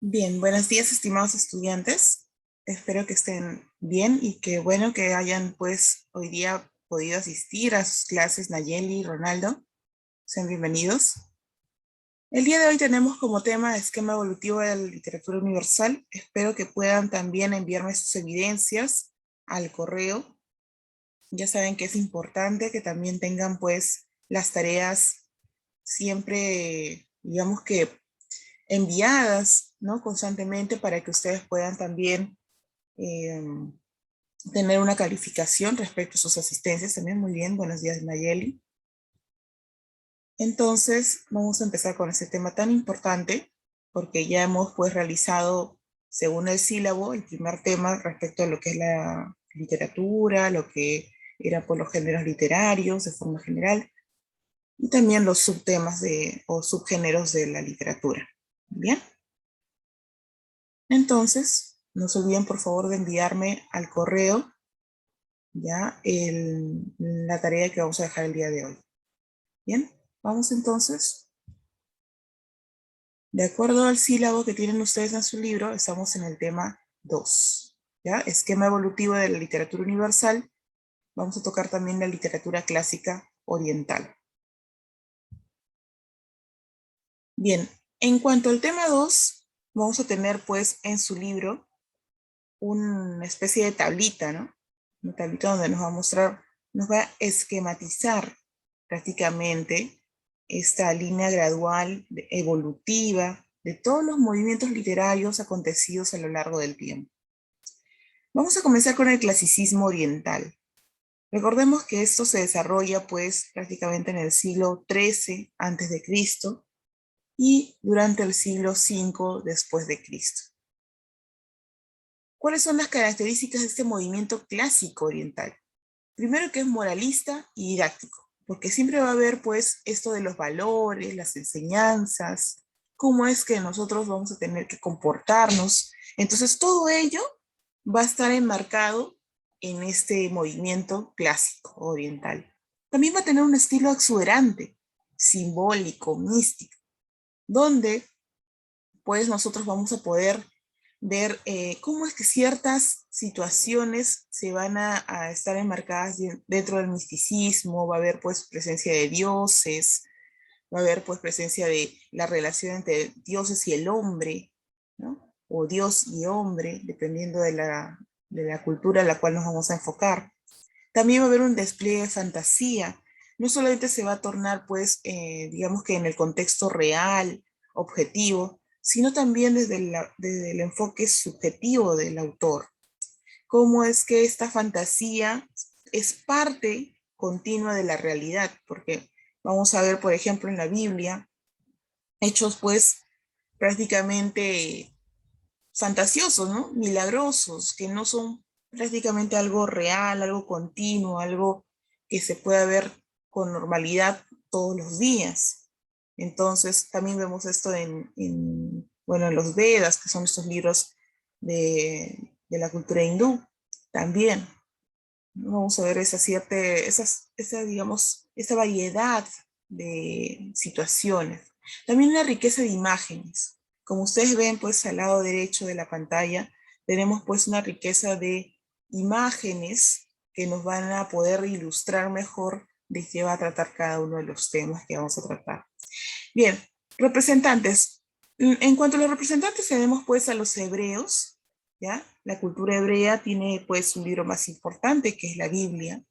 Bien, buenos días, estimados estudiantes. Espero que estén bien y que bueno que hayan pues hoy día podido asistir a sus clases Nayeli y Ronaldo. Sean bienvenidos. El día de hoy tenemos como tema esquema evolutivo de la literatura universal. Espero que puedan también enviarme sus evidencias al correo. Ya saben que es importante que también tengan pues las tareas siempre, digamos que enviadas, ¿no? Constantemente para que ustedes puedan también eh, tener una calificación respecto a sus asistencias. También muy bien, buenos días Nayeli. Entonces vamos a empezar con este tema tan importante porque ya hemos pues realizado según el sílabo el primer tema respecto a lo que es la literatura, lo que era por los géneros literarios de forma general y también los subtemas o subgéneros de la literatura. Bien. Entonces, no se olviden por favor de enviarme al correo ya la tarea que vamos a dejar el día de hoy. Bien, vamos entonces. De acuerdo al sílabo que tienen ustedes en su libro, estamos en el tema 2. ¿Ya? Esquema evolutivo de la literatura universal. Vamos a tocar también la literatura clásica oriental. Bien, en cuanto al tema 2, vamos a tener pues en su libro una especie de tablita, ¿no? Una tablita donde nos va a mostrar, nos va a esquematizar prácticamente esta línea gradual evolutiva de todos los movimientos literarios acontecidos a lo largo del tiempo. Vamos a comenzar con el clasicismo oriental. Recordemos que esto se desarrolla pues prácticamente en el siglo XIII antes de Cristo y durante el siglo V después de Cristo. ¿Cuáles son las características de este movimiento clásico oriental? Primero que es moralista y didáctico, porque siempre va a haber pues esto de los valores, las enseñanzas, cómo es que nosotros vamos a tener que comportarnos. Entonces todo ello va a estar enmarcado en este movimiento clásico oriental. También va a tener un estilo exuberante, simbólico, místico, donde pues nosotros vamos a poder ver cómo es que ciertas situaciones se van a estar enmarcadas dentro del misticismo, va a haber pues presencia de dioses, va a haber pues presencia de la relación entre dioses y el hombre, ¿no? O Dios y hombre, dependiendo de la cultura a la cual nos vamos a enfocar. También va a haber un despliegue de fantasía, no solamente se va a tornar pues, digamos que en el contexto real, objetivo, sino también desde el enfoque subjetivo del autor. Cómo es que esta fantasía es parte continua de la realidad, porque vamos a ver, por ejemplo, en la Biblia, hechos pues prácticamente fantasiosos, ¿no? Milagrosos, que no son prácticamente algo real, algo continuo, algo que se pueda ver con normalidad todos los días. Entonces, también vemos esto bueno, en los Vedas, que son estos libros de la cultura hindú, también. Vamos a ver digamos, esa variedad de situaciones. También una riqueza de imágenes. Como ustedes ven, pues al lado derecho de la pantalla, tenemos pues una riqueza de imágenes que nos van a poder ilustrar mejor de qué va a tratar cada uno de los temas que vamos a tratar. Bien, representantes. En cuanto a los representantes, tenemos pues a los hebreos, ¿ya? La cultura hebrea tiene pues un libro más importante que es la Biblia.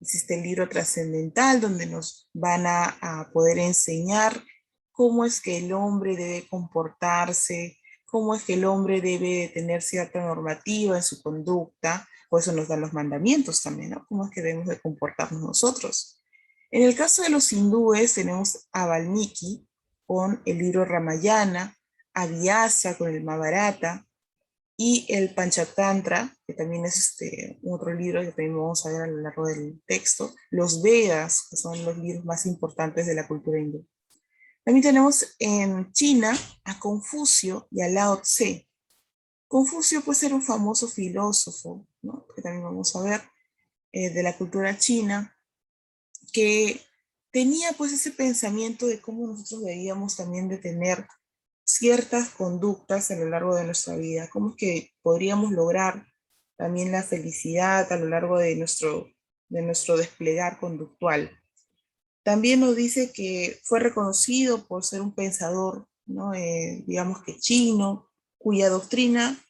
Existe el libro trascendental donde nos van a poder enseñar cómo es que el hombre debe comportarse, cómo es que el hombre debe tener cierta normativa en su conducta, por eso nos dan los mandamientos también, ¿no? Cómo es que debemos de comportarnos nosotros. En el caso de los hindúes tenemos a Valmiki con el libro Ramayana, a Vyasa con el Mahabharata, y el Panchatantra, que también es otro libro que también vamos a ver a lo largo del texto, los Vedas, que son los libros más importantes de la cultura hindú. También tenemos en China a Confucio y a Lao Tse. Confucio puede ser un famoso filósofo, ¿no? Que también vamos a ver, de la cultura china, que tenía pues ese pensamiento de cómo nosotros debíamos también de tener ciertas conductas a lo largo de nuestra vida, cómo es que podríamos lograr también la felicidad a lo largo de nuestro desplegar conductual. También nos dice que fue reconocido por ser un pensador, ¿no? Digamos que chino, cuya doctrina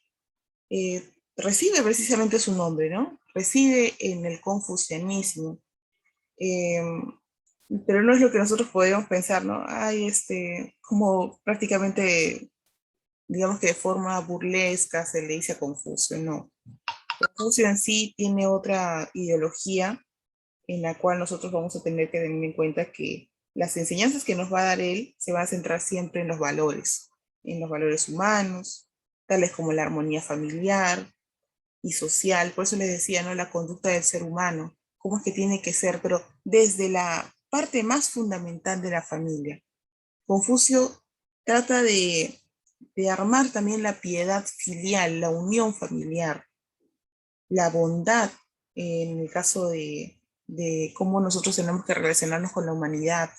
recibe precisamente su nombre, ¿no? Reside en el confucianismo. Eh, pero no es lo que nosotros podemos pensar, ¿no? Ay, como prácticamente, digamos que de forma burlesca se le dice a Confucio, no. Confucio en sí tiene otra ideología en la cual nosotros vamos a tener que tener en cuenta que las enseñanzas que nos va a dar él se van a centrar siempre en los valores humanos, tales como la armonía familiar y social. Por eso les decía, ¿no? La conducta del ser humano, cómo es que tiene que ser, pero desde la parte más fundamental de la familia. Confucio trata de armar también la piedad filial, la unión familiar, la bondad en el caso de cómo nosotros tenemos que relacionarnos con la humanidad.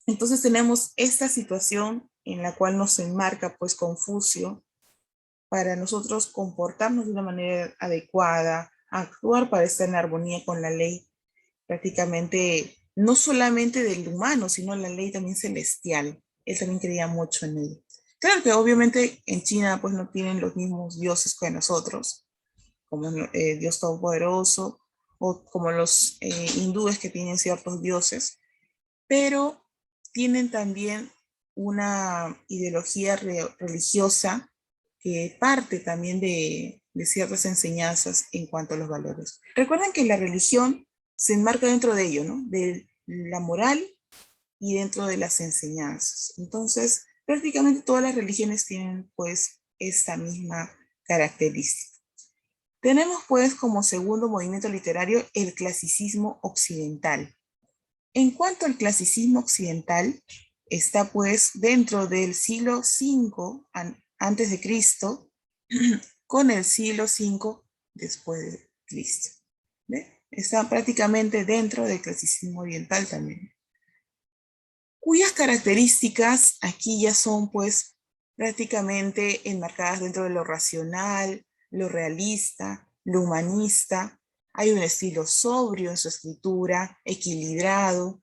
Entonces tenemos esta situación en la cual nos enmarca pues Confucio para nosotros comportarnos de una manera adecuada, actuar para estar en armonía con la ley, prácticamente no solamente del humano, sino la ley también celestial. Él también creía mucho en él. Claro que obviamente en China pues no tienen los mismos dioses que nosotros, como Dios Todopoderoso, o como los hindúes que tienen ciertos dioses, pero tienen también una ideología religiosa que parte también de ciertas enseñanzas en cuanto a los valores. Recuerden que la religión se enmarca dentro de ello, ¿no? De la moral y dentro de las enseñanzas. Entonces, prácticamente todas las religiones tienen pues esta misma característica. Tenemos pues como segundo movimiento literario el clasicismo occidental. En cuanto al clasicismo occidental, está pues dentro del siglo V antes de Cristo con el siglo V después de Cristo. ¿Ve? Está prácticamente dentro del clasicismo oriental también, cuyas características aquí ya son pues prácticamente enmarcadas dentro de lo racional, lo realista, lo humanista. Hay un estilo sobrio en su escritura, equilibrado.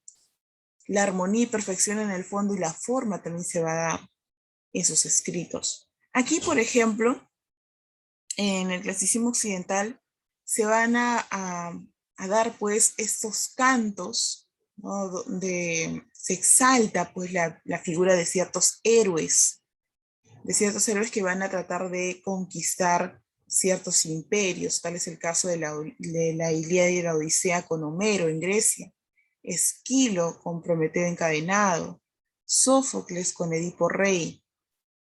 La armonía y perfección en el fondo y la forma también se va a dar en sus escritos. Aquí, por ejemplo, en el clasicismo occidental se van a dar pues estos cantos, ¿no? Donde se exalta pues la figura de ciertos héroes que van a tratar de conquistar ciertos imperios. Tal es el caso de la Ilíada y la Odisea con Homero en Grecia, Esquilo con Prometeo encadenado, Sófocles con Edipo Rey,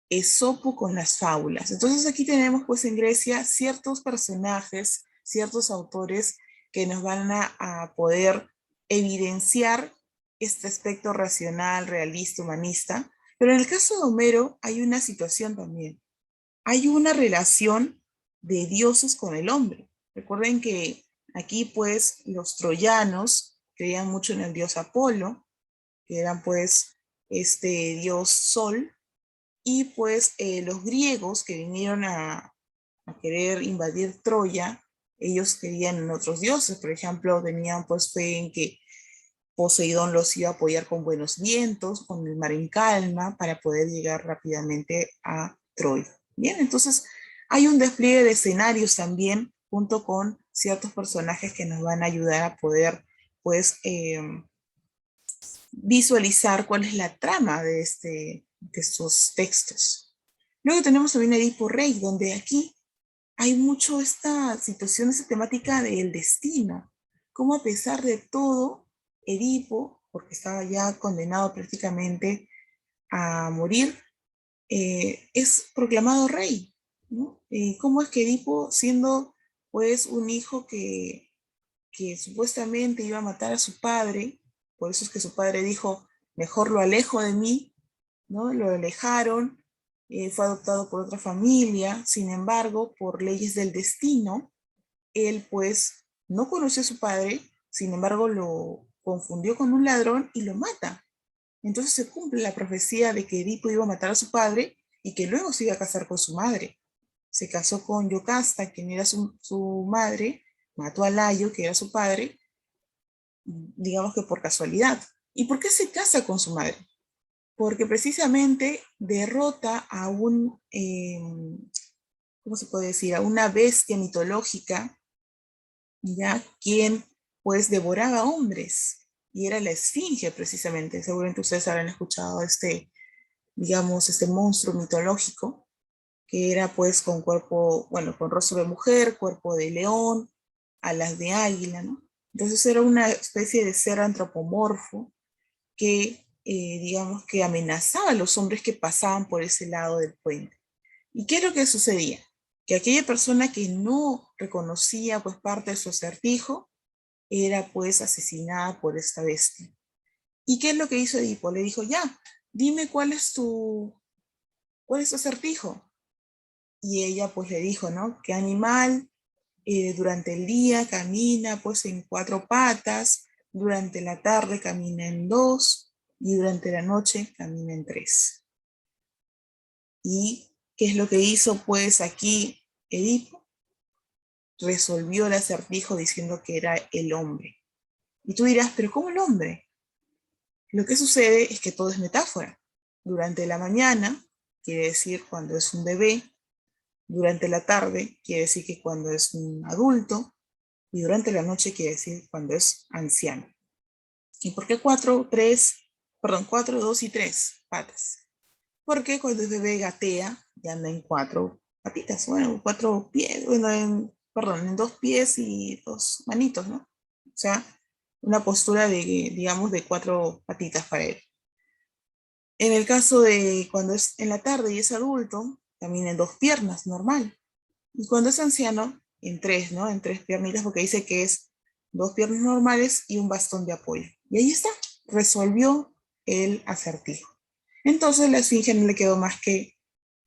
Esopo con las fábulas. Entonces aquí tenemos pues en Grecia ciertos personajes, ciertos autores que nos van a poder evidenciar este aspecto racional, realista, humanista. Pero en el caso de Homero hay una situación también. Hay una relación de dioses con el hombre. Recuerden que aquí pues los troyanos creían mucho en el dios Apolo, que eran pues este dios Sol, y pues los griegos que vinieron a querer invadir Troya, ellos querían en otros dioses. Por ejemplo, tenían pues fe en que Poseidón los iba a apoyar con buenos vientos, con el mar en calma, para poder llegar rápidamente a Troya. Bien, entonces hay un despliegue de escenarios también, junto con ciertos personajes que nos van a ayudar a poder, pues, visualizar cuál es la trama de estos textos. Luego tenemos también Edipo Rey, donde aquí hay mucho esta situación, esta temática del destino, cómo a pesar de todo, Edipo, porque estaba ya condenado prácticamente a morir, es proclamado rey, ¿no? ¿Cómo es que Edipo, siendo pues un hijo que supuestamente iba a matar a su padre, por eso es que su padre dijo, mejor lo alejo de mí, ¿no? Lo alejaron, fue adoptado por otra familia, sin embargo, por leyes del destino, él pues no conoció a su padre, sin embargo lo confundió con un ladrón y lo mata. Entonces se cumple la profecía de que Edipo iba a matar a su padre y que luego se iba a casar con su madre. Se casó con Yocasta, quien era su madre, mató a Layo, que era su padre, digamos que por casualidad. ¿Y por qué se casa con su madre? Porque precisamente derrota a ¿cómo se puede decir? A una bestia mitológica, ya, quien pues devoraba hombres, y era la esfinge precisamente. Seguramente ustedes habrán escuchado digamos, este monstruo mitológico, que era pues con cuerpo, bueno, con rostro de mujer, cuerpo de león, alas de águila, ¿no? Entonces era una especie de ser antropomorfo que, digamos, que amenazaba a los hombres que pasaban por ese lado del puente. ¿Y qué es lo que sucedía? Que aquella persona que no reconocía pues parte de su acertijo era pues asesinada por esta bestia. ¿Y qué es lo que hizo Edipo? Le dijo, ya, dime cuál es tu acertijo. Y ella pues le dijo, ¿no? ¿Qué animal durante el día camina pues en 4 patas, durante la tarde camina en 2 y durante la noche camina en 3? ¿Y qué es lo que hizo pues aquí Edipo? Resolvió el acertijo diciendo que era el hombre. Y tú dirás, ¿pero cómo el hombre? Lo que sucede es que todo es metáfora. Durante la mañana, quiere decir cuando es un bebé; durante la tarde, quiere decir que cuando es un adulto; y durante la noche quiere decir cuando es anciano. ¿Y por qué 4, 3, perdón, 4, 2 y 3 patas? Porque cuando el bebé gatea, ya anda en 4 patitas, bueno, 4 pies, bueno, perdón, en 2 pies y 2 manitos, ¿no? O sea, una postura de, digamos, de 4 patitas para él. En el caso de cuando es en la tarde y es adulto, camina en 2 piernas, normal. Y cuando es anciano, en 3, ¿no? En 3 piernitas, porque dice que es 2 piernas normales y un bastón de apoyo. Y ahí está, resolvió el acertijo. Entonces la esfinge no le quedó más que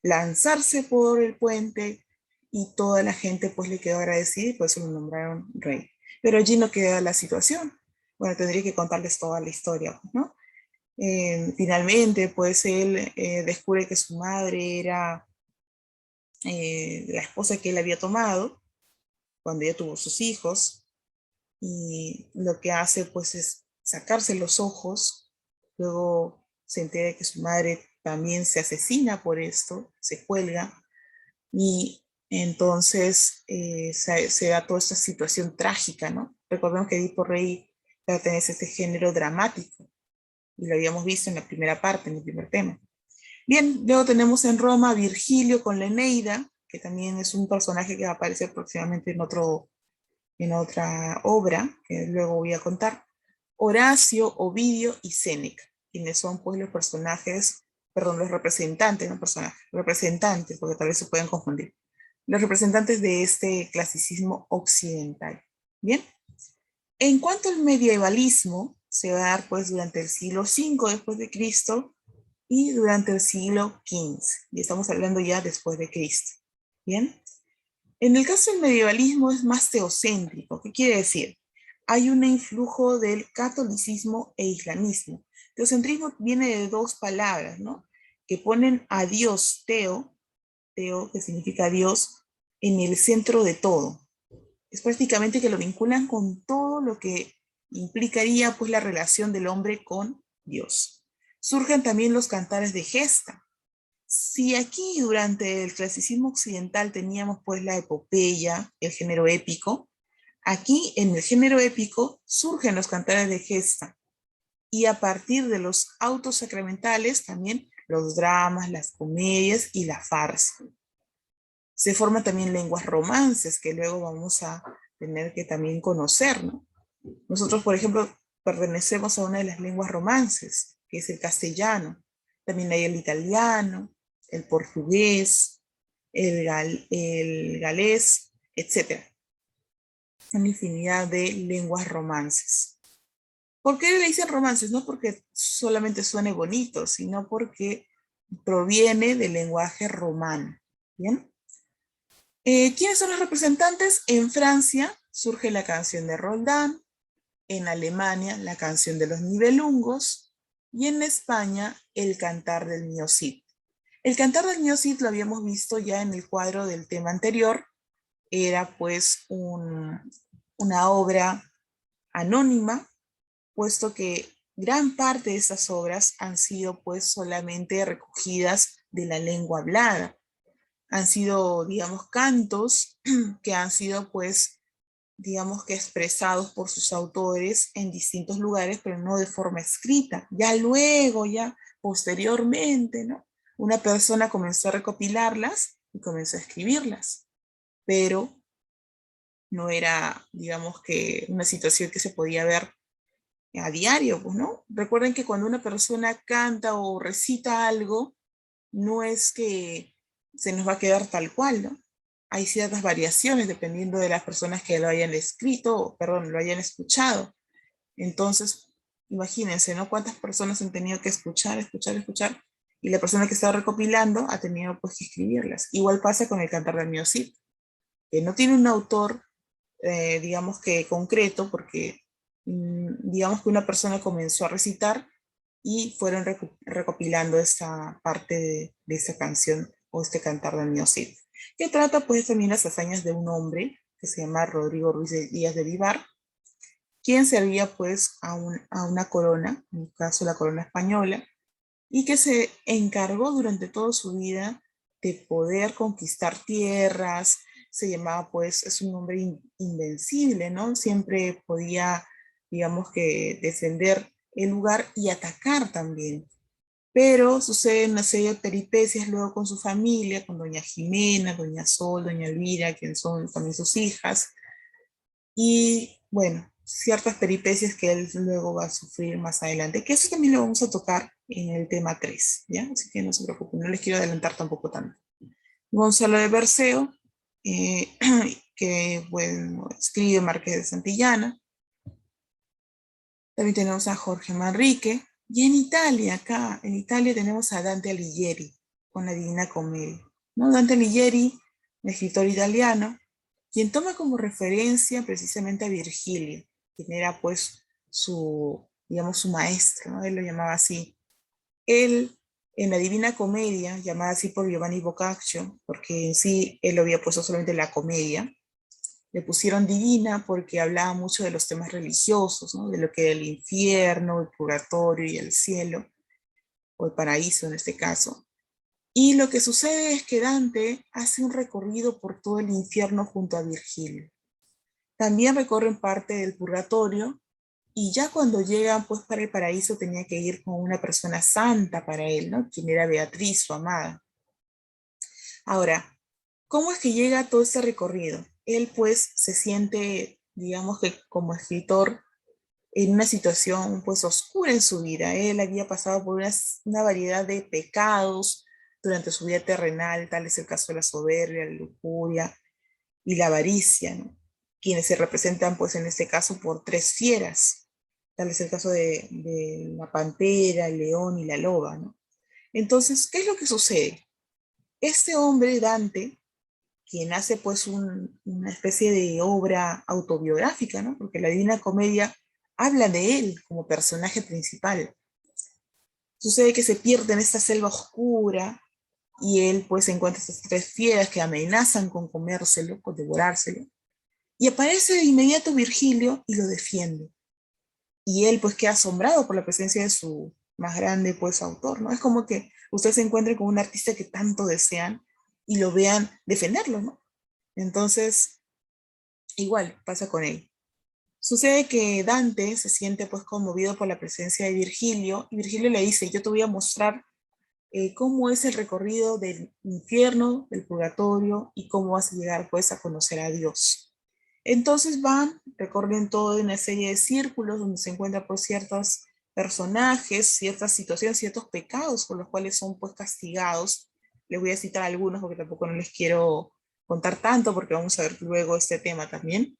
lanzarse por el puente y toda la gente pues le quedó agradecida y por eso lo nombraron rey. Pero allí no queda la situación. Bueno, tendría que contarles toda la historia, ¿no? Finalmente, pues él descubre que su madre era la esposa que él había tomado cuando ella tuvo sus hijos, y lo que hace pues es sacarse los ojos. Luego se entera de que su madre también se asesina por esto, se cuelga, y entonces se da toda esta situación trágica, ¿no? Recordemos que Edipo Rey pertenece a este género dramático, y lo habíamos visto en la primera parte, en el primer tema. Bien, luego tenemos en Roma a Virgilio con la Eneida, que también es un personaje que va a aparecer próximamente en otra obra, que luego voy a contar. Horacio, Ovidio y Séneca, quienes son pues los personajes, perdón, los representantes, no personajes, representantes, porque tal vez se pueden confundir, los representantes de este clasicismo occidental. Bien, en cuanto al medievalismo, se va a dar pues durante el siglo V después de Cristo y durante el siglo XV, y estamos hablando ya después de Cristo. Bien, en el caso del medievalismo es más teocéntrico. ¿Qué quiere decir? Hay un influjo del catolicismo e islamismo. Teocentrismo viene de 2 palabras, ¿no? Que ponen a Dios, teo, que significa Dios, en el centro de todo. Es prácticamente que lo vinculan con todo lo que implicaría pues la relación del hombre con Dios. Surgen también los cantares de gesta. Si aquí durante el clasicismo occidental teníamos pues la epopeya, el género épico, aquí en el género épico surgen los cantares de gesta, y a partir de los autos sacramentales también los dramas, las comedias y la farsa. Se forman también lenguas romances que luego vamos a tener que también conocer, ¿no? Nosotros, por ejemplo, pertenecemos a una de las lenguas romances, que es el castellano. También hay el italiano, el portugués, el galés, etc. Una infinidad de lenguas romances. ¿Por qué le dicen romances? No porque solamente suene bonito, sino porque proviene del lenguaje romano. ¿Bien? ¿Quiénes son los representantes? En Francia surge la canción de Roldán, en Alemania la canción de los Nibelungos, y en España el Cantar del Niño Cid. El Cantar del Niño Cid lo habíamos visto ya en el cuadro del tema anterior, era pues una obra anónima, puesto que gran parte de estas obras han sido pues solamente recogidas de la lengua hablada. Han sido, digamos, cantos que han sido pues, digamos que expresados por sus autores en distintos lugares, pero no de forma escrita. Ya luego, ya posteriormente, ¿no? Una persona comenzó a recopilarlas y comenzó a escribirlas, pero no era, digamos que una situación que se podía ver a diario, pues, ¿no? Recuerden que cuando una persona canta o recita algo, no es que se nos va a quedar tal cual, ¿no? Hay ciertas variaciones dependiendo de las personas que lo hayan escrito, perdón, lo hayan escuchado. Entonces, imagínense, ¿no? Cuántas personas han tenido que escuchar, y la persona que está recopilando ha tenido pues que escribirlas. Igual pasa con el Cantar del Mío Cid, que no tiene un autor, digamos que concreto, porque digamos que una persona comenzó a recitar y fueron recopilando esta parte de esta canción o este Cantar del Mío Cid, que trata pues también las hazañas de un hombre que se llama Rodrigo Ruiz de Díaz de Vivar, quien servía pues a una corona, en el caso la corona española, y que se encargó durante toda su vida de poder conquistar tierras. Se llamaba pues, es un hombre invencible, ¿no? Siempre podía, digamos que, defender el lugar y atacar también. Pero suceden una serie de peripecias luego con su familia, con doña Jimena, doña Sol, doña Elvira, quien son también sus hijas, y bueno, ciertas peripecias que él luego va a sufrir más adelante, que eso también lo vamos a tocar en el tema 3, ¿ya? Así que no se preocupen, no les quiero adelantar tampoco tanto. Gonzalo de Berceo, eh, que bueno, escribe Marqués de Santillana. También tenemos a Jorge Manrique. Y en Italia, acá, en Italia tenemos a Dante Alighieri, con la Divina Comedia, ¿no? Dante Alighieri, un escritor italiano, quien toma como referencia precisamente a Virgilio, quien era pues su, digamos, su maestro, ¿no? Él lo llamaba así. Él, en la Divina Comedia, llamada así por Giovanni Boccaccio, porque en sí él lo había puesto solamente la comedia, le pusieron divina porque hablaba mucho de los temas religiosos, ¿no? De lo que era el infierno, el purgatorio y el cielo, o el paraíso en este caso. Y lo que sucede es que Dante hace un recorrido por todo el infierno junto a Virgilio. También recorren parte del purgatorio, y ya cuando llegan pues para el paraíso tenía que ir con una persona santa para él, ¿no? Quien era Beatriz, su amada. Ahora, ¿cómo es que llega todo este recorrido? Él pues se siente, digamos que como escritor, en una situación pues oscura en su vida. Él había pasado por una variedad de pecados durante su vida terrenal, tal es el caso de la soberbia, la lujuria y la avaricia, ¿no? Quienes se representan pues en este caso por tres fieras, tal es el caso de la pantera, el león y la loba, ¿no? Entonces, ¿qué es lo que sucede? Este hombre, Dante, quien hace pues una especie de obra autobiográfica, ¿no? Porque la Divina Comedia habla de él como personaje principal. Sucede que se pierde en esta selva oscura y él pues encuentra estas tres fieras que amenazan con comérselo, con devorárselo. Y aparece de inmediato Virgilio y lo defiende. Y él pues queda asombrado por la presencia de su más grande pues autor, ¿no? Es como que usted se encuentre con un artista que tanto desean y lo vean defenderlo, ¿no? Entonces, igual pasa con él. Sucede que Dante se siente pues conmovido por la presencia de Virgilio, y Virgilio le dice, yo te voy a mostrar cómo es el recorrido del infierno, del purgatorio, y cómo vas a llegar pues a conocer a Dios. Entonces van, recorren toda una serie de círculos donde se encuentran por ciertos personajes, ciertas situaciones, ciertos pecados por los cuales son pues castigados. Les voy a citar algunos porque tampoco no les quiero contar tanto porque vamos a ver luego este tema también.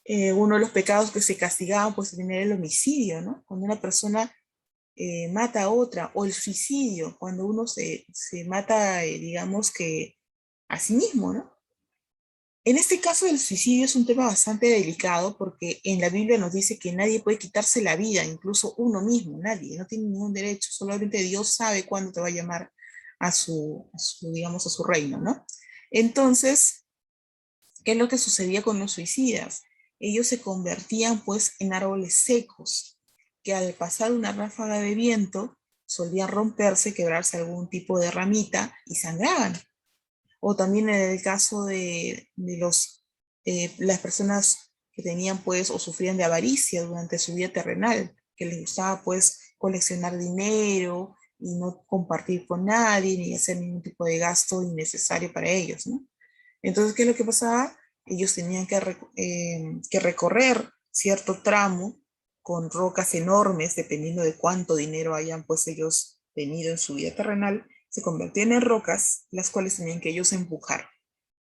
Uno de los pecados que se castigaban pues también era el homicidio, ¿no? Cuando una persona mata a otra, o el suicidio, cuando uno se mata, digamos que a sí mismo, ¿no? En este caso, el suicidio es un tema bastante delicado porque en la Biblia nos dice que nadie puede quitarse la vida, incluso uno mismo, nadie, no tiene ningún derecho, solamente Dios sabe cuándo te va a llamar digamos, a su reino, ¿no? Entonces, ¿qué es lo que sucedía con los suicidas? Ellos se convertían pues en árboles secos, que al pasar una ráfaga de viento solían romperse, quebrarse algún tipo de ramita y sangraban. O también en el caso de las personas que tenían pues o sufrían de avaricia durante su vida terrenal, que les gustaba pues coleccionar dinero y no compartir con nadie ni hacer ningún tipo de gasto innecesario para ellos, ¿no? Entonces, ¿qué es lo que pasaba? Ellos tenían que recorrer cierto tramo con rocas enormes, dependiendo de cuánto dinero hayan pues ellos tenido en su vida terrenal, se convertían en rocas, las cuales tenían que ellos empujar.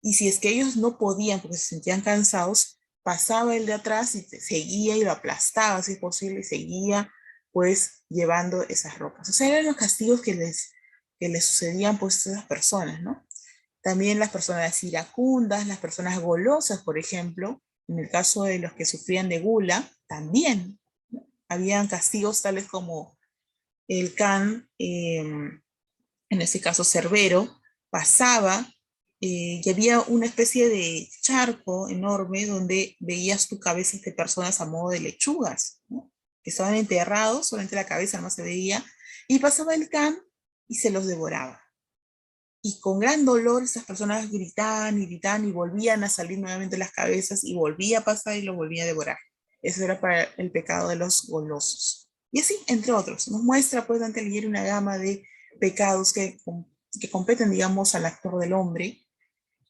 Y si es que ellos no podían porque se sentían cansados, pasaba el de atrás y seguía y lo aplastaba, si es posible, y seguía pues llevando esas rocas. O sea, eran los castigos que les sucedían pues a esas personas, ¿no? También las personas iracundas, las personas golosas, por ejemplo, en el caso de los que sufrían de gula, también, ¿no? Habían castigos tales como el can, en este caso Cerbero, pasaba y había una especie de charco enorme donde veías tu cabezas de personas a modo de lechugas, ¿no? Que estaban enterrados, solamente la cabeza no se veía, y pasaba el can y se los devoraba. Y con gran dolor esas personas gritaban y volvían a salir nuevamente las cabezas y volvía a pasar y lo volvía a devorar. Eso era para el pecado de los golosos. Y así, entre otros, nos muestra pues Dante Alighieri una gama de pecados que competen, digamos, al actor del hombre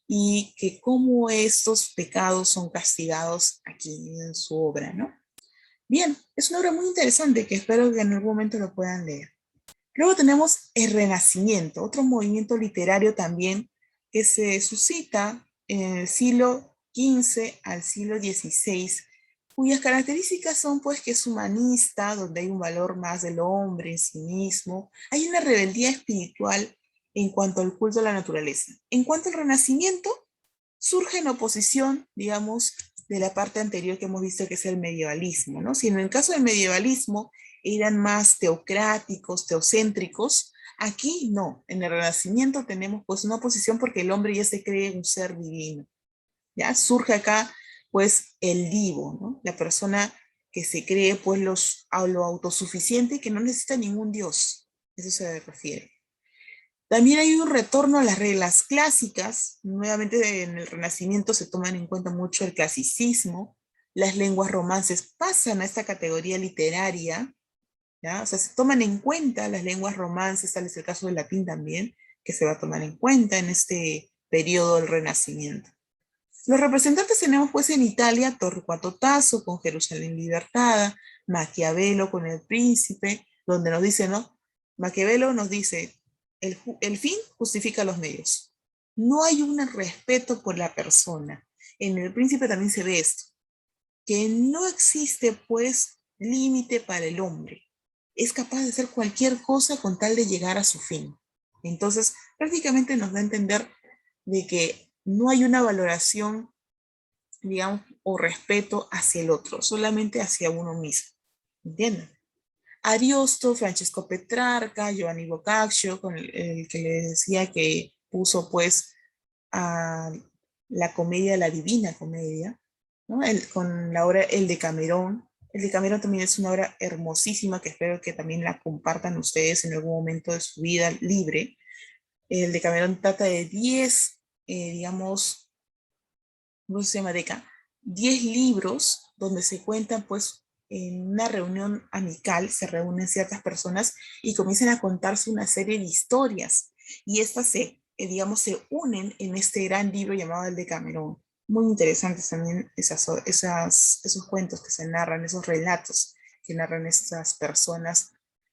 y que cómo estos pecados son castigados aquí en su obra, ¿no? Bien, es una obra muy interesante que espero que en algún momento lo puedan leer. Luego tenemos el Renacimiento, otro movimiento literario también que se suscita en el siglo XV al siglo XVI, cuyas características son pues que es humanista, donde hay un valor más del hombre en sí mismo, hay una rebeldía espiritual en cuanto al culto a la naturaleza. En cuanto al Renacimiento, surge en oposición, digamos, de la parte anterior que hemos visto que es el medievalismo, ¿no? Si en el caso del medievalismo eran más teocráticos, teocéntricos, aquí no. En el Renacimiento tenemos pues una oposición porque el hombre ya se cree un ser divino. ¿Ya? Surge acá pues el divo, ¿no? La persona que se cree pues a lo autosuficiente y que no necesita ningún dios. Eso se refiere. También hay un retorno a las reglas clásicas. Nuevamente en el Renacimiento se toman en cuenta mucho el clasicismo. Las lenguas romances pasan a esta categoría literaria, ¿ya? O sea, se toman en cuenta las lenguas romances, tal es el caso del latín también, que se va a tomar en cuenta en este periodo del Renacimiento. Los representantes tenemos pues en Italia Torcuato Tasso con Jerusalén Libertada, Maquiavelo con El Príncipe, donde nos dice, ¿no? Maquiavelo nos dice, el fin justifica los medios. No hay un respeto por la persona. En El Príncipe también se ve esto, que no existe pues límite para el hombre. Es capaz de hacer cualquier cosa con tal de llegar a su fin. Entonces, prácticamente nos da a entender de que no hay una valoración, digamos, o respeto hacia el otro, solamente hacia uno mismo. ¿Entienden? Ariosto, Francesco Petrarca, Giovanni Boccaccio, con el que les decía que puso pues a la comedia, la Divina Comedia, ¿no? Con la obra El Decamerón. El Decamerón también es una obra hermosísima que espero que también la compartan ustedes en algún momento de su vida libre. El Decamerón trata de 10, digamos, ¿cómo se llama? 10 libros donde se cuentan, pues, en una reunión amical, se reúnen ciertas personas y comienzan a contarse una serie de historias. Y estas digamos, se unen en este gran libro llamado El Decamerón. Muy interesantes también esos cuentos que se narran, esos relatos que narran estas personas,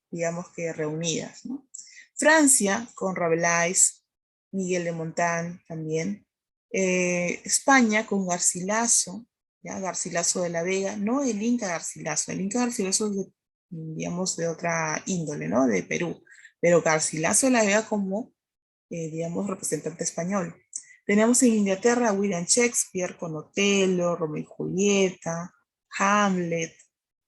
digamos que reunidas, ¿no? Francia, con Rabelais, Miguel de Montaigne también, España con Garcilaso, ¿ya? Garcilaso de la Vega, no el Inca Garcilaso es de, digamos, de otra índole, ¿no? De Perú, pero Garcilaso de la Vega como, digamos, representante español. Tenemos en Inglaterra a William Shakespeare con Otelo, Romeo y Julieta, Hamlet.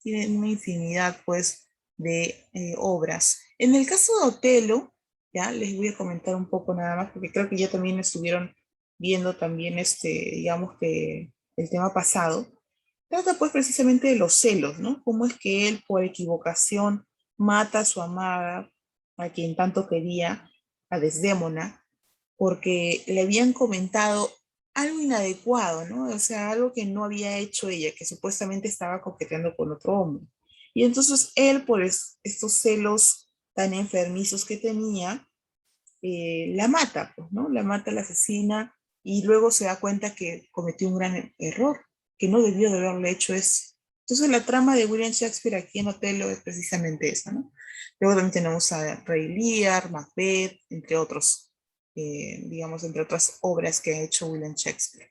Tienen una infinidad, pues, de obras. En el caso de Otelo, ya les voy a comentar un poco nada más, porque creo que ya también estuvieron viendo también, digamos que el tema pasado. Trata pues precisamente de los celos, ¿no? Cómo es que él por equivocación mata a su amada, a quien tanto quería, a Desdémona, porque le habían comentado algo inadecuado, ¿no? O sea, algo que no había hecho ella, que supuestamente estaba coqueteando con otro hombre. Y entonces él, por estos celos tan enfermizos que tenía, la mata, pues, ¿no? La mata, la asesina, y luego se da cuenta que cometió un gran error, que no debió de haberle hecho eso. Entonces la trama de William Shakespeare aquí en Otelo es precisamente esa, ¿no? Luego también tenemos a Rey Lear, Macbeth, entre otros, digamos, entre otras obras que ha hecho William Shakespeare.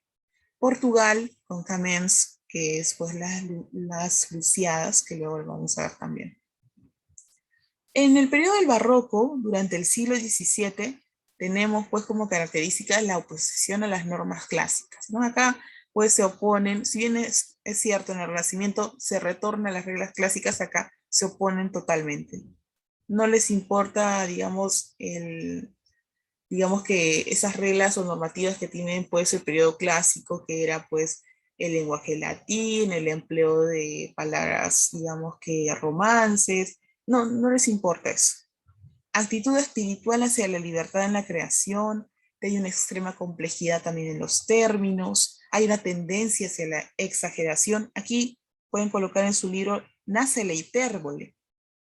Portugal, con Camens, que es pues las Luciadas, que luego lo vamos a ver también. En el periodo del barroco, durante el siglo XVII, tenemos pues como característica la oposición a las normas clásicas, ¿no? Acá pues se oponen, si bien es cierto, en el Renacimiento se retorna a las reglas clásicas, acá se oponen totalmente. No les importa, digamos que esas reglas o normativas que tienen pues el periodo clásico, que era pues el lenguaje latín, el empleo de palabras, digamos que romances, no les importa eso. Actitud espiritual hacia la libertad en la creación, hay una extrema complejidad también en los términos, hay una tendencia hacia la exageración. Aquí pueden colocar en su libro, nace la hipérbole,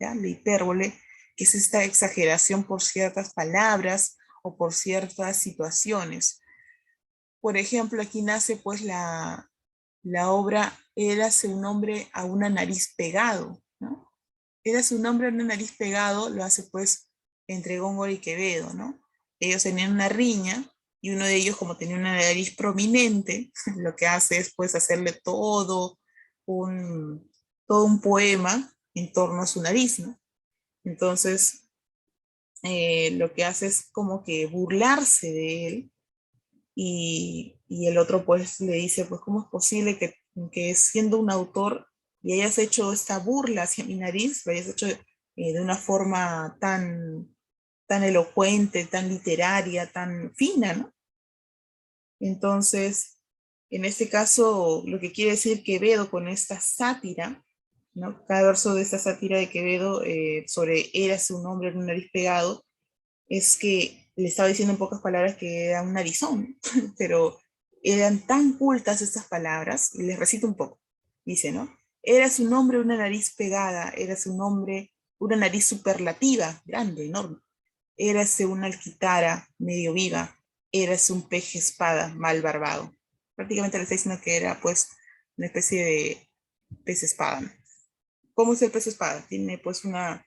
¿ya? La hipérbole, que es esta exageración por ciertas palabras o por ciertas situaciones. Por ejemplo, aquí nace pues la obra Érase un hombre a una nariz pegado, ¿no? Érase un hombre a una nariz pegado, lo hace pues entre Góngora y Quevedo, ¿no? Ellos tenían una riña y uno de ellos, como tenía una nariz prominente, lo que hace es pues hacerle un, todo un poema en torno a su nariz, ¿no? Entonces, lo que hace es como que burlarse de él y el otro pues le dice, pues ¿cómo es posible que siendo un autor y hayas hecho esta burla hacia mi nariz, lo hayas hecho de una forma tan elocuente, tan literaria, tan fina, ¿no? Entonces, en este caso, lo que quiere decir Quevedo con esta sátira, ¿no? Cada verso de esta sátira de Quevedo sobre Érase un hombre en un nariz pegado, es que le estaba diciendo en pocas palabras que era un narizón, pero eran tan cultas estas palabras, y les recito un poco. Dice, ¿no? Eras un hombre, una nariz pegada, eras un hombre, una nariz superlativa, grande, enorme. Érase una alquitara medio viva, érase un peje espada mal barbado. Prácticamente le está diciendo que era pues una especie de pez espada, ¿no? ¿Cómo es el pez espada? Tiene pues una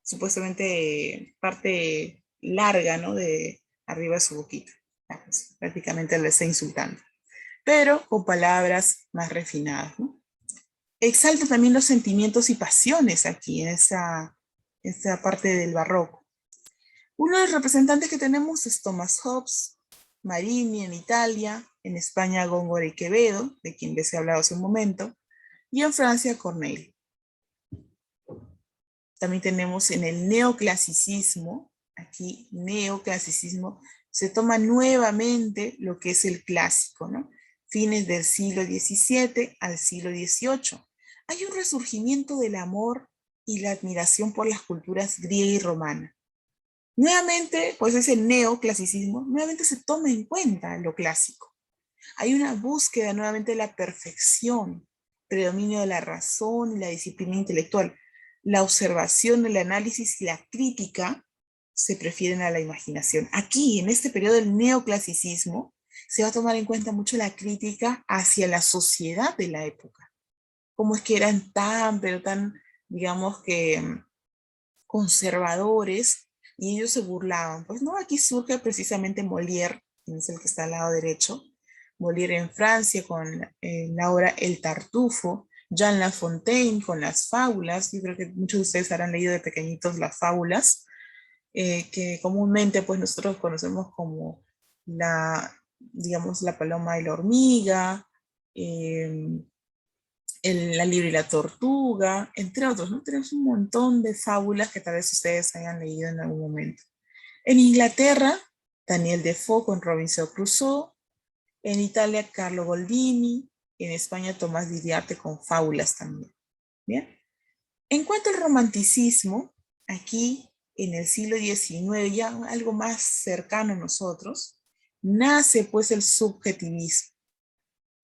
supuestamente parte larga, ¿no? De arriba de su boquita. Pues, prácticamente le está insultando, pero con palabras más refinadas, ¿no? Exalta también los sentimientos y pasiones aquí en esa parte del barroco. Uno de los representantes que tenemos es Thomas Hobbes, Marini en Italia, en España Góngora y Quevedo, de quien les he hablado hace un momento, y en Francia Corneille. También tenemos en el neoclasicismo, aquí neoclasicismo, se toma nuevamente lo que es el clásico, ¿no? Fines del siglo XVII al siglo XVIII. Hay un resurgimiento del amor y la admiración por las culturas griega y romana. Nuevamente, pues ese neoclasicismo, nuevamente se toma en cuenta lo clásico. Hay una búsqueda nuevamente de la perfección, predominio de la razón y la disciplina intelectual. La observación, el análisis y la crítica se prefieren a la imaginación. Aquí, en este periodo del neoclasicismo, se va a tomar en cuenta mucho la crítica hacia la sociedad de la época. Cómo es que eran pero tan, digamos que conservadores, y ellos se burlaban. Pues no, aquí surge precisamente Molière, quien es el que está al lado derecho, Molière en Francia con la obra El Tartufo, Jean La Fontaine con las fábulas. Yo creo que muchos de ustedes habrán leído de pequeñitos las fábulas, que comúnmente pues nosotros conocemos como digamos, La paloma y la hormiga, La liebre y la tortuga, entre otros, ¿no? Tenemos un montón de fábulas que tal vez ustedes hayan leído en algún momento. En Inglaterra, Daniel Defoe con Robinson Crusoe. En Italia, Carlo Goldini. En España, Tomás Di Arte con fábulas también. ¿Bien? En cuanto al romanticismo, aquí en el siglo XIX, ya algo más cercano a nosotros, nace pues el subjetivismo.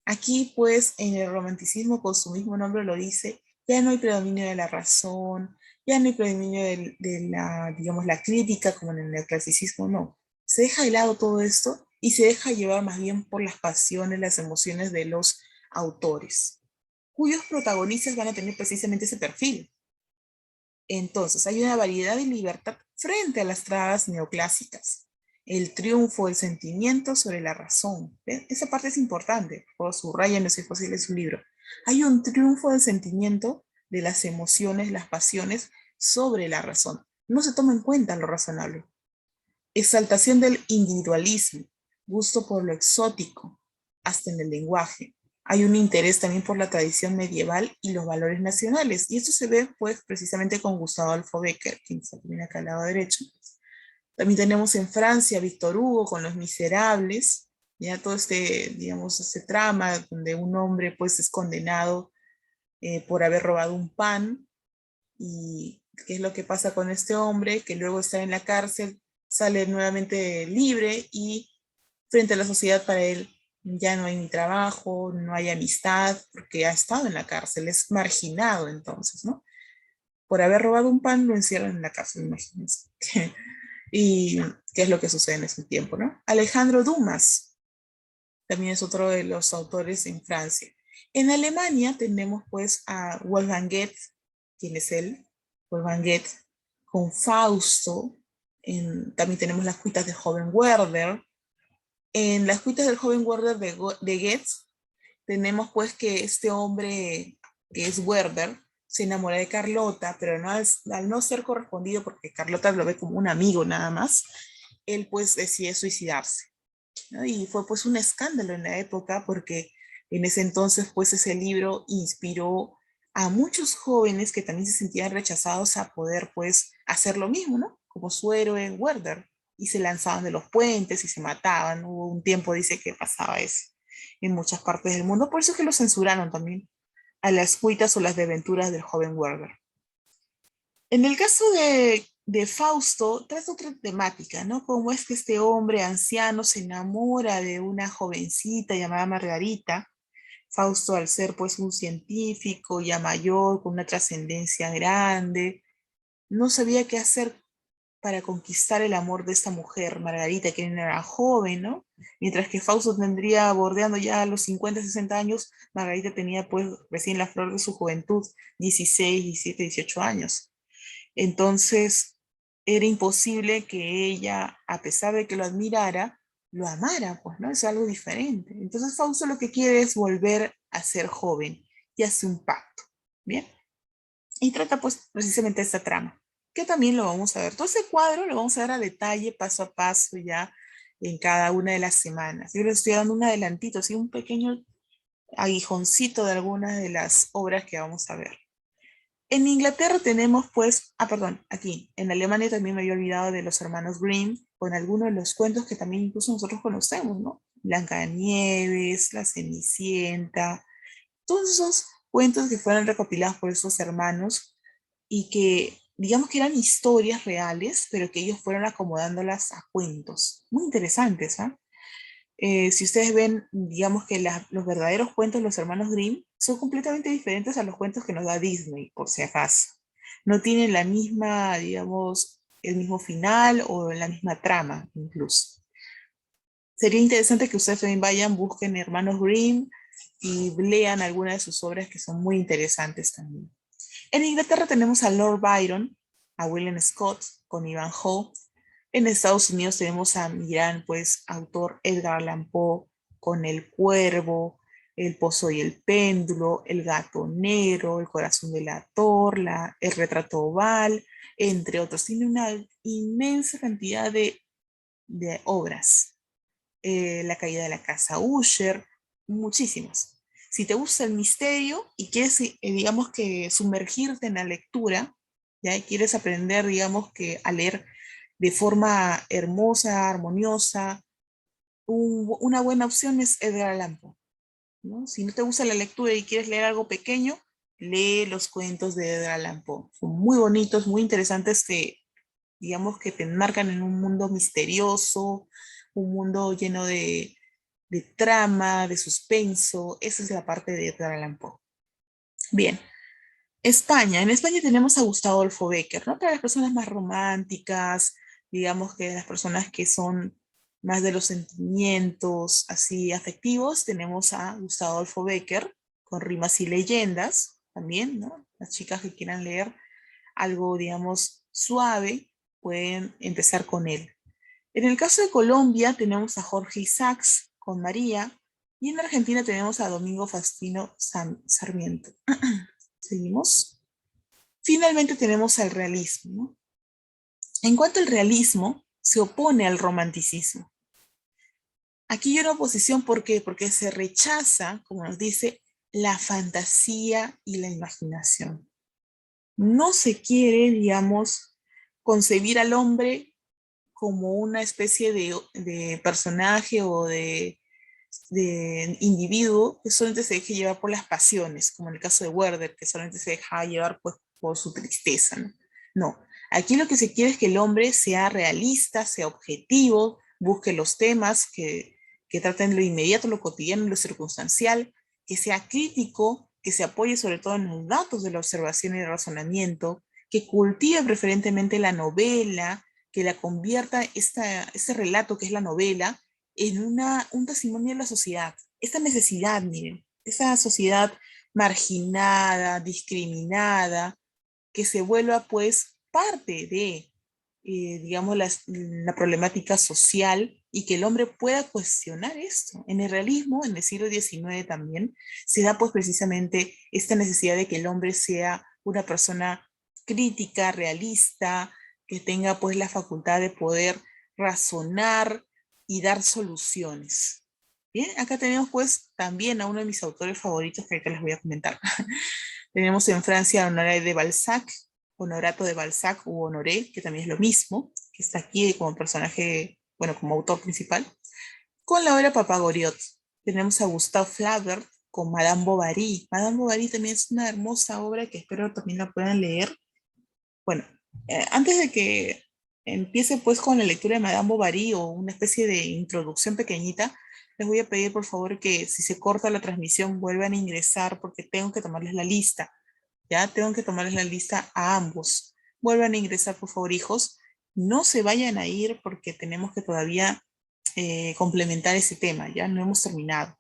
Aquí, pues, en el romanticismo, con su mismo nombre lo dice, ya no hay predominio de la razón, ya no hay predominio de la, digamos, la crítica como en el clasicismo, no. Se deja de lado todo esto y se deja llevar más bien por las pasiones, las emociones de los autores, cuyos protagonistas van a tener precisamente ese perfil. Entonces, hay una variedad de libertad frente a las trabas neoclásicas. El triunfo del sentimiento sobre la razón. ¿Ven? Esa parte es importante, por subrayen si fácil en su libro. Hay un triunfo del sentimiento, de las emociones, las pasiones, sobre la razón. No se toma en cuenta lo razonable. Exaltación del individualismo, gusto por lo exótico, hasta en el lenguaje. Hay un interés también por la tradición medieval y los valores nacionales. Y esto se ve pues precisamente con Gustavo Adolfo Bécquer, quien está también acá al lado derecho. También tenemos en Francia Víctor Hugo con Los Miserables, ya todo este, digamos, este trama donde un hombre pues es condenado por haber robado un pan. Y qué es lo que pasa con este hombre, que luego está en la cárcel, sale nuevamente libre y frente a la sociedad para él ya no hay ni trabajo, no hay amistad, porque ha estado en la cárcel, es marginado entonces, ¿no? Por haber robado un pan lo encierran en la cárcel, imagínense. Y qué es lo que sucede en ese tiempo, ¿no? Alejandro Dumas también es otro de los autores en Francia. En Alemania tenemos pues a Wolfgang Goethe, ¿quién es él? Wolfgang Goethe, con Fausto. También tenemos las cuitas del joven Werther. En las cuitas del joven Werther de Goethe tenemos pues que este hombre que es Werther se enamora de Carlota, pero no, al no ser correspondido porque Carlota lo ve como un amigo nada más, él pues decide suicidarse, ¿no? Y fue pues un escándalo en la época porque en ese entonces pues ese libro inspiró a muchos jóvenes que también se sentían rechazados a poder pues hacer lo mismo, ¿no? Como su héroe Werther, y se lanzaban de los puentes y se mataban. Hubo un tiempo, dice, que pasaba eso en muchas partes del mundo, por eso es que lo censuraron también a las cuitas o las desventuras del joven Werther. En el caso de Fausto, trata otra temática, ¿no? Cómo es que este hombre anciano se enamora de una jovencita llamada Margarita. Fausto, al ser pues un científico ya mayor, con una trascendencia grande, no sabía qué hacer para conquistar el amor de esta mujer, Margarita, que era joven, ¿no? Mientras que Fausto tendría bordeando ya los 50, 60 años, Margarita tenía pues recién la flor de su juventud, 16, 17, 18 años. Entonces, era imposible que ella, a pesar de que lo admirara, lo amara, pues, ¿no? Es algo diferente. Entonces, Fausto lo que quiere es volver a ser joven y hace un pacto, ¿bien? Y trata, pues, precisamente esta trama, que también lo vamos a ver. Todo ese cuadro lo vamos a ver a detalle, paso a paso, ya en cada una de las semanas. Yo les estoy dando un adelantito, así un pequeño aguijoncito de algunas de las obras que vamos a ver. En Inglaterra tenemos pues, perdón, aquí, en Alemania también me había olvidado de los hermanos Grimm, con algunos de los cuentos que también incluso nosotros conocemos, ¿no? Blancanieves, La Cenicienta, todos esos cuentos que fueron recopilados por esos hermanos y que digamos que eran historias reales, pero que ellos fueron acomodándolas a cuentos. Muy interesantes, ¿ah? Si ustedes ven, digamos que los verdaderos cuentos de los hermanos Grimm son completamente diferentes a los cuentos que nos da Disney, por si acaso. No tienen la misma, digamos, el mismo final o la misma trama, incluso. Sería interesante que ustedes también vayan, busquen Hermanos Grimm y lean algunas de sus obras que son muy interesantes también. En Inglaterra tenemos a Lord Byron, a William Scott con Ivanhoe. En Estados Unidos tenemos a mi gran pues, autor Edgar Allan Poe con El Cuervo, El Pozo y el Péndulo, El Gato Negro, El Corazón de la Torla, El Retrato Oval, entre otros. Tiene una inmensa cantidad de obras. La caída de la casa Usher, muchísimas. Si te gusta el misterio y quieres, digamos que sumergirte en la lectura, ya y quieres aprender, digamos que a leer de forma hermosa, armoniosa, una buena opción es Edgar Allan Poe, ¿no? Si no te gusta la lectura y quieres leer algo pequeño, lee los cuentos de Edgar Allan Poe. Son muy bonitos, muy interesantes, que digamos que te enmarcan en un mundo misterioso, un mundo lleno de trama, de suspenso. Esa es la parte de Edgar Allan Poe. Bien, España. En España tenemos a Gustavo Adolfo Bécquer, ¿no? Para las personas más románticas, digamos que las personas que son más de los sentimientos así afectivos, tenemos a Gustavo Adolfo Bécquer con Rimas y Leyendas, también, ¿no? Las chicas que quieran leer algo, digamos, suave, pueden empezar con él. En el caso de Colombia tenemos a Jorge Isaacs con María, y en Argentina tenemos a Domingo Faustino Sarmiento. Seguimos. Finalmente tenemos al realismo, ¿no? En cuanto al realismo, se opone al romanticismo. Aquí hay una oposición, ¿por qué? Porque se rechaza, como nos dice, la fantasía y la imaginación. No se quiere, digamos, concebir al hombre como una especie de personaje o de individuo que solamente se deje llevar por las pasiones, como en el caso de Werther, que solamente se deja llevar pues, por su tristeza, ¿no? No, aquí lo que se quiere es que el hombre sea realista, sea objetivo, busque los temas que traten lo inmediato, lo cotidiano, lo circunstancial, que sea crítico, que se apoye sobre todo en los datos de la observación y el razonamiento, que cultive preferentemente la novela, que la convierta este relato que es la novela en un testimonio de la sociedad. Esta necesidad, miren, esa sociedad marginada, discriminada, que se vuelva pues parte de, digamos, la problemática social y que el hombre pueda cuestionar esto. En el realismo, en el siglo XIX también, se da pues precisamente esta necesidad de que el hombre sea una persona crítica, realista, que tenga pues la facultad de poder razonar y dar soluciones. Bien, acá tenemos pues también a uno de mis autores favoritos que acá les voy a comentar. Tenemos en Francia a Honoré de Balzac, Honorato de Balzac u Honoré, que también es lo mismo, que está aquí como personaje, bueno, como autor principal. Con la obra Papagoriot tenemos a Gustave Flaubert con Madame Bovary. Madame Bovary también es una hermosa obra que espero también la puedan leer. Bueno, antes de que empiece pues con la lectura de Madame Bovary o una especie de introducción pequeñita, les voy a pedir por favor que si se corta la transmisión vuelvan a ingresar porque tengo que tomarles la lista. Ya tengo que tomarles la lista a ambos. Vuelvan a ingresar por favor, hijos. No se vayan a ir porque tenemos que todavía complementar ese tema, ya no hemos terminado.